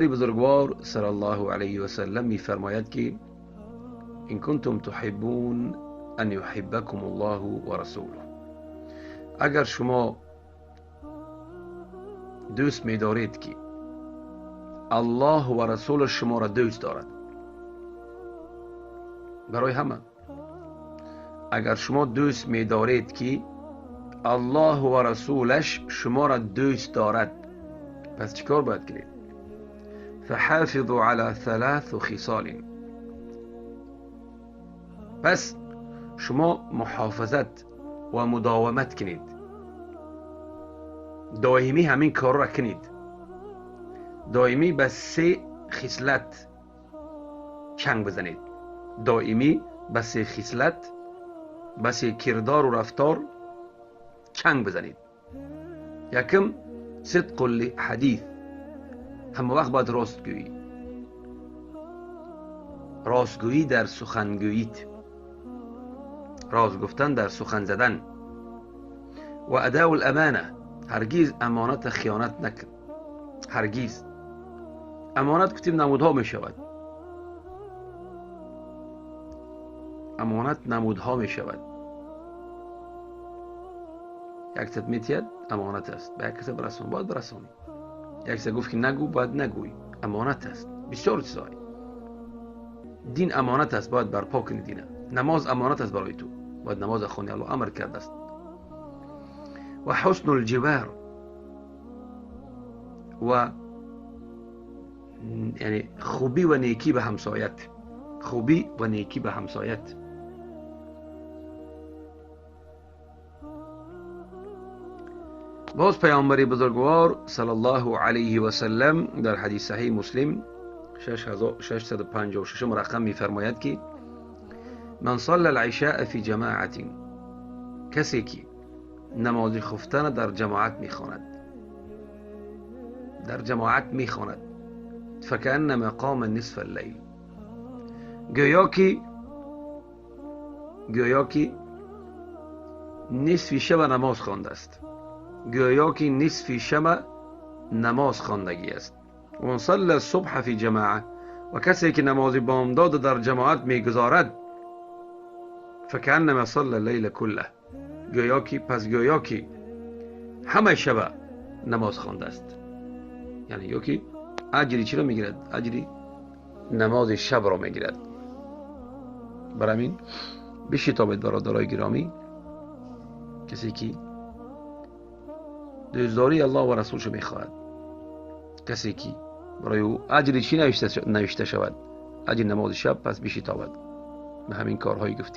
پیامبر بزرگوار صلی الله علیه و سلم میفرماید که ان کنتم تحبون ان یحبکم الله و رسوله، اگر شما دوست می‌دارید که الله و رسول شما را دوست دارد، برای همه اگر شما دوست می‌دارید که الله و رسولش شما را دوست دارد، پس چیکار باید کنید؟ فحافظوا على 3 خصال، پس شما محافظت و مداومت کنید، دائمی همین کار را کنید، دائمی به 3 خصلت چنگ بزنید، دائمی به 3 خصلت، به 3 کردار و رفتار چنگ بزنید. یکم صدق الحدیث، همه وقت باید راستگویی، راستگویی در سخنگوییت، راست گفتن در سخن زدن. و اداء الامانه، هرگز امانت خیانت نکن، هرگز. امانت گفتیم نمودها می شود، امانت نمودها می شود. یک کس میتید امانت است، به یک کس برسون باید برسونی، یک کس گفت که نگو باید نگوی، امانت است. بسیار چیزای دین امانت است، باید برپا کنی دینه. نماز امانت است برای تو، باید نماز خونی، الله امر کرده است. و حسن الجوار، و یعنی خوبی و نیکی به همسایت، خوبی و نیکی به همسایت. باز پیامبر بزرگوار صلی الله علیه و سلم در حدیث صحیح مسلم 6656 رقم میفرماید که من صلى العشاء فی جماعت، کسی که نماز خفتن در جماعت میخواند، در جماعت میخواند، فکأنما قام نصف اللیل، گویا که نصف شب نماز خوانده است، گویا که نصف شب نماز خواندگی است. و من صلى الصبح فی جماعه، و کسی که نماز بامداد در جماعت میگذارد، فکأنما صلى اللیل کله، گویا که همه شب نماز خوانده است. یعنی یکی اجری چی را میگیرد؟ اجری نماز شب را میگیرد. برای همین بشتابید برادرای گرامی، کسی که دوستداری الله و رسولش میخواهد، کسی که برای او اجری چی نوشته شود؟ اجر نماز شب، پس بشتابد به همین کارهایی گفتیم.